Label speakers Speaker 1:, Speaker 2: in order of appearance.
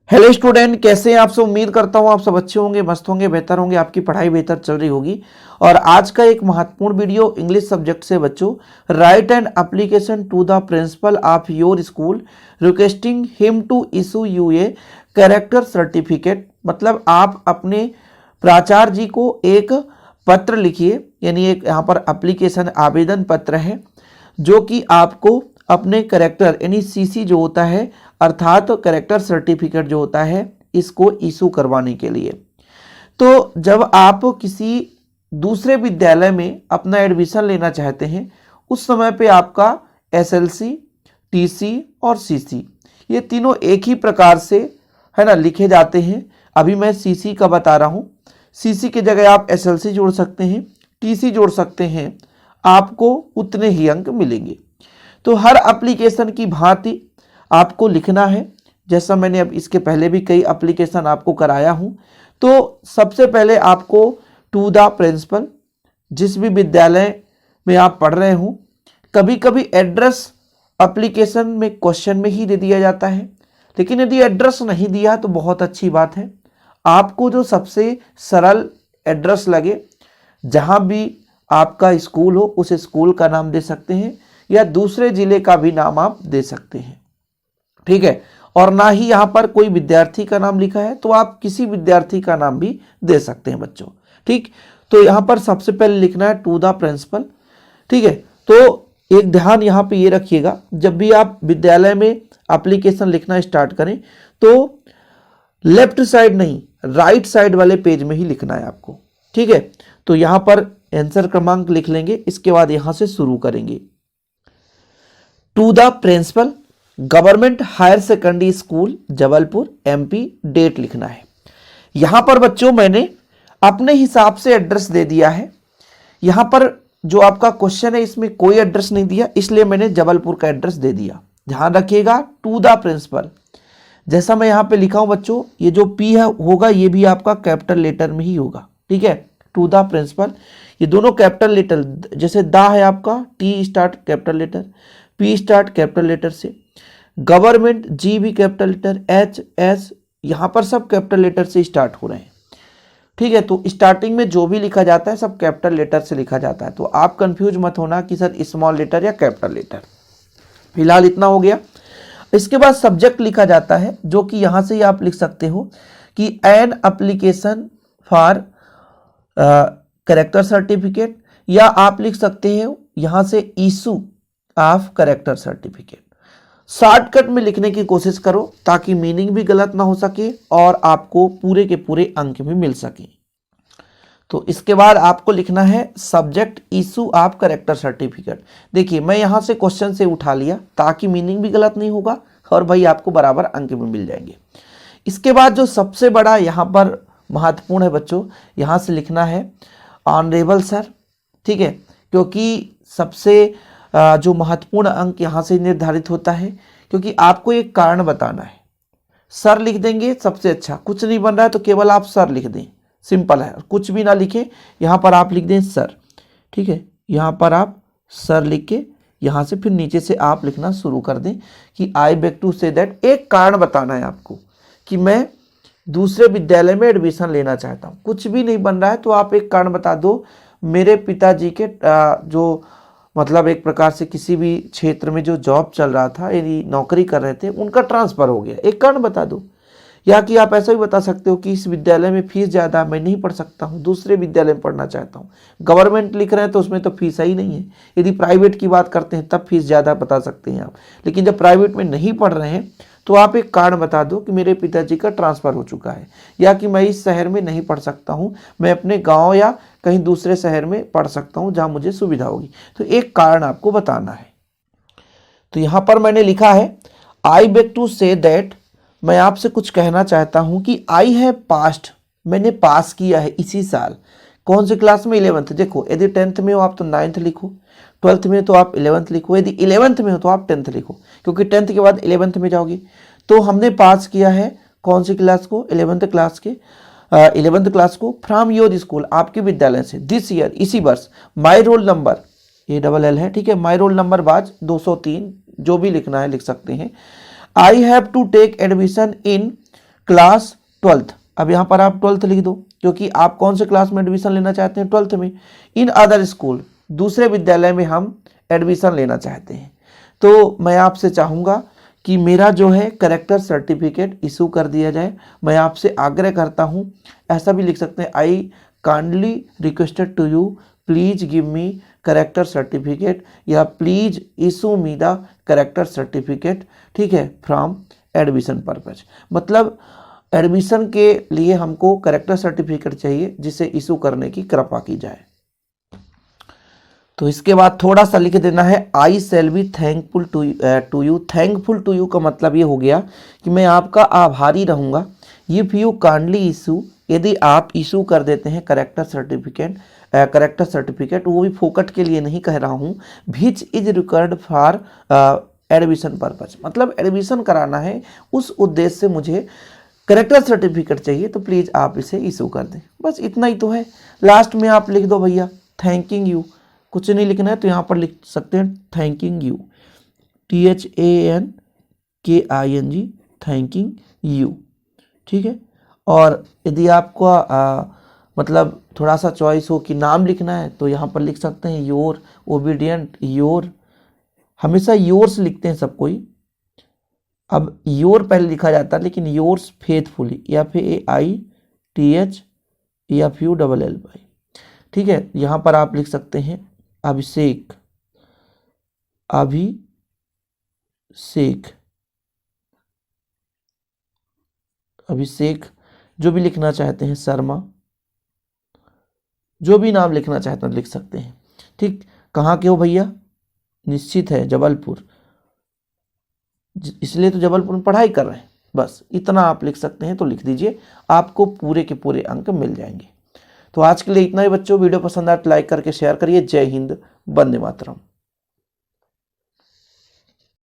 Speaker 1: Hello student, कैसे हैं आप सब। उम्मीद करता हूं आप सब अच्छे होंगे, मस्त होंगे, बेहतर होंगे, आपकी पढ़ाई बेहतर चल रही होगी। और आज का एक महत्वपूर्ण वीडियो इंग्लिश सब्जेक्ट से बच्चों, write and application to the principal of your school requesting him to issue you a character certificate. मतलब आप अपने प्राचार्य जी को एक पत्र लिखिए, यानी एक यहाँ पर एप्लीकेशन आवेदन पत्र है जो कि आपको अपने करेक्टर यानी सीसी जो होता है अर्थात करेक्टर सर्टिफिकेट जो होता है इसको इशू करवाने के लिए। तो जब आप किसी दूसरे विद्यालय में अपना एडमिशन लेना चाहते हैं उस समय पे आपका एसएलसी, टीसी और सीसी ये तीनों एक ही प्रकार से है ना लिखे जाते हैं। अभी मैं सीसी का बता रहा हूँ। सीसी की जगह आप एसएलसी जोड़ सकते हैं, टीसी जोड़ सकते हैं, आपको उतने ही अंक मिलेंगे। तो हर एप्लीकेशन की भांति आपको लिखना है, जैसा मैंने अब इसके पहले भी कई एप्लीकेशन आपको कराया हूं। तो सबसे पहले आपको टू द प्रिंसिपल, जिस भी विद्यालय में आप पढ़ रहे हो, कभी कभी एड्रेस एप्लीकेशन में क्वेश्चन में ही दे दिया जाता है, लेकिन यदि एड्रेस नहीं दिया तो बहुत अच्छी बात है। आपको जो सबसे सरल एड्रेस लगे, जहां भी आपका स्कूल हो उस स्कूल का नाम दे सकते हैं या दूसरे जिले का भी नाम आप दे सकते हैं, ठीक है। और ना ही यहां पर कोई विद्यार्थी का नाम लिखा है तो आप किसी विद्यार्थी का नाम भी दे सकते हैं बच्चों, ठीक। तो यहां पर सबसे पहले लिखना है टू द प्रिंसिपल, ठीक है। तो एक ध्यान यहां पे ये रखिएगा, जब भी आप विद्यालय में एप्लीकेशन लिखना स्टार्ट करें तो लेफ्ट साइड नहीं राइट साइड वाले पेज में ही लिखना है आपको, ठीक है। तो यहां पर आंसर क्रमांक लिख लेंगे, इसके बाद यहां से शुरू करेंगे। To the principal, government higher secondary school Jabalpur MP, date लिखना है। यहां पर बच्चों मैंने अपने हिसाब से एड्रेस दे दिया है। यहां पर जो आपका क्वेश्चन है इसमें कोई एड्रेस नहीं दिया, इसलिए मैंने जबलपुर का एड्रेस दे दिया। ध्यान रखिएगा, टू द प्रिंसिपल जैसा मैं यहां पे लिखा हूं बच्चों, ये जो पी है होगा ये भी आपका कैपिटल लेटर में ही होगा, ठीक है। टू द प्रिंसिपल, ये दोनों कैपिटल लेटर, जैसे दा है आपका T start capital letter, P start capital letter से, गवर्नमेंट जी भी कैपिटल लेटर, एच एस यहां पर सब कैपिटल लेटर से स्टार्ट हो रहे हैं, ठीक है। तो स्टार्टिंग में जो भी लिखा जाता है सब कैपिटल लेटर से लिखा जाता है, तो आप कंफ्यूज मत होना कि सर स्मॉल लेटर या कैपिटल लेटर। फिलहाल इतना हो गया। इसके बाद सब्जेक्ट लिखा जाता है, जो कि यहां से ही आप लिख सकते हो कि an application for character certificate, या आप लिख सकते हैं यहां से issue of character certificate. Shortcut में लिखने की कोशिश करो ताकि मीनिंग भी गलत ना हो सके और आपको पूरे के पूरे अंक भी मिल सके। तो इसके बाद आपको लिखना है subject issue of character certificate. देखिए मैं यहां से क्वेश्चन से उठा लिया ताकि मीनिंग भी गलत नहीं होगा और भाई आपको बराबर अंक भी मिल जाएंगे। इसके बाद जो सबसे बड़ा यहां पर महत्वपूर्ण है बच्चों, यहां से लिखना है ऑनरेबल सर, ठीक है, क्योंकि सबसे जो महत्वपूर्ण अंक यहां से निर्धारित होता है, क्योंकि आपको एक कारण बताना है। सर लिख देंगे सबसे अच्छा, कुछ नहीं बन रहा है तो केवल आप सर लिख दें, सिंपल है। कुछ भी ना लिखें, यहां पर आप लिख दें सर, ठीक है। यहां पर आप सर लिख के यहां से फिर नीचे से आप लिखना शुरू कर दें कि I beg to say that. एक कारण बताना है आपको कि मैं दूसरे विद्यालय में एडमिशन लेना चाहता हूं। कुछ भी नहीं बन रहा है तो आप एक कारण बता दो, मेरे पिताजी के जो मतलब एक प्रकार से किसी भी क्षेत्र में जो जॉब चल रहा था यानी नौकरी कर रहे थे उनका ट्रांसफर हो गया, एक कारण बता दो। या कि आप ऐसा भी बता सकते हो कि इस विद्यालय में फीस ज़्यादा, मैं नहीं पढ़ सकता हूँ, दूसरे विद्यालय में पढ़ना चाहता हूँ। गवर्नमेंट लिख रहे हैं तो उसमें तो फीस ही नहीं है। यदि प्राइवेट की बात करते हैं तब फीस ज़्यादा बता सकते हैं आप, लेकिन जब प्राइवेट में नहीं पढ़ रहे हैं तो आप एक कारण बता दो कि मेरे पिताजी का ट्रांसफ़र हो चुका है, या कि मैं इस शहर में नहीं पढ़ सकता हूँ, मैं अपने गाँव या कहीं दूसरे शहर में पढ़ सकता हूँ जहाँ मुझे सुविधा होगी। तो एक कारण आपको बताना है। तो यहाँ पर मैंने लिखा है I beg to say that, मैं आपसे कुछ कहना चाहता हूँ कि आई है पास्ट, मैंने पास किया है इसी साल। कौन सी क्लास में? 11th। देखो यदि 10th में हो आप तो 9th लिखो, 12th में तो आप 11th लिखो, यदि 11th में हो तो आप 10th लिखो, क्योंकि 10th के बाद 11th में जाओगे। तो हमने पास किया है कौन सी क्लास को? 11th क्लास के 11th क्लास को फ्रॉम योर स्कूल, आपके विद्यालय से, दिस ईयर, इसी वर्ष। माई रोल नंबर, ये डबल एल है, ठीक है। माई रोल नंबर बाज 203, जो भी लिखना है लिख सकते हैं। I have to take admission in class 12th। अब यहाँ पर आप 12th लिख दो, क्योंकि आप कौन से क्लास में एडमिशन लेना चाहते हैं, 12th में। इन अदर स्कूल, दूसरे विद्यालय में हम एडमिशन लेना चाहते हैं। तो मैं आपसे चाहूँगा कि मेरा जो है करेक्टर सर्टिफिकेट इशू कर दिया जाए। मैं आपसे आग्रह करता हूँ, ऐसा भी लिख सकते हैं, I kindly requested to you, please give me character certificate, या please issue me the character certificate, ठीक है, फ्रॉम एडमिशन पर्पज। मतलब एडमिशन के लिए हमको करेक्टर सर्टिफिकेट चाहिए, जिसे इशू करने की कृपा की जाए। तो इसके बाद थोड़ा सा लिख देना है, I shall be thankful to you. Thankful to you का मतलब ये हो गया कि मैं आपका आभारी रहूँगा। इफ़ यू काइंडली इशू, यदि आप इशू कर देते हैं करेक्टर सर्टिफिकेट, वो भी फोकट के लिए नहीं कह रहा हूँ, which is required for admission purpose, मतलब एडमिशन कराना है, उस उद्देश्य से मुझे करेक्टर सर्टिफिकेट चाहिए, तो प्लीज़ आप इसे इशू कर दें। बस इतना ही तो है। लास्ट में आप लिख दो भैया थैंकिंग यू, कुछ नहीं लिखना है तो यहाँ पर लिख सकते हैं thanking you, THANKING, thanking you, ठीक है। और यदि आपको मतलब थोड़ा सा चॉइस हो कि नाम लिखना है, तो यहाँ पर लिख सकते हैं योर ओबीडियंट, योर, हमेशा योर्स लिखते हैं सब कोई। अब योर पहले लिखा जाता है, लेकिन योर्स फेथफुली, FAITHFULLY, ठीक है। यहाँ पर आप लिख सकते हैं अभिषेक, अभिषेक, जो भी लिखना चाहते हैं, शर्मा, जो भी नाम लिखना चाहते हैं लिख सकते हैं, ठीक। कहाँ के हो भैया, निश्चित है जबलपुर, इसलिए तो जबलपुर में पढ़ाई कर रहे हैं। बस इतना आप लिख सकते हैं, तो लिख दीजिए, आपको पूरे के पूरे अंक मिल जाएंगे। तो आज के लिए इतना ही बच्चों। वीडियो पसंद आए तो लाइक करके शेयर करिए। जय हिंद, वंदे मातरम।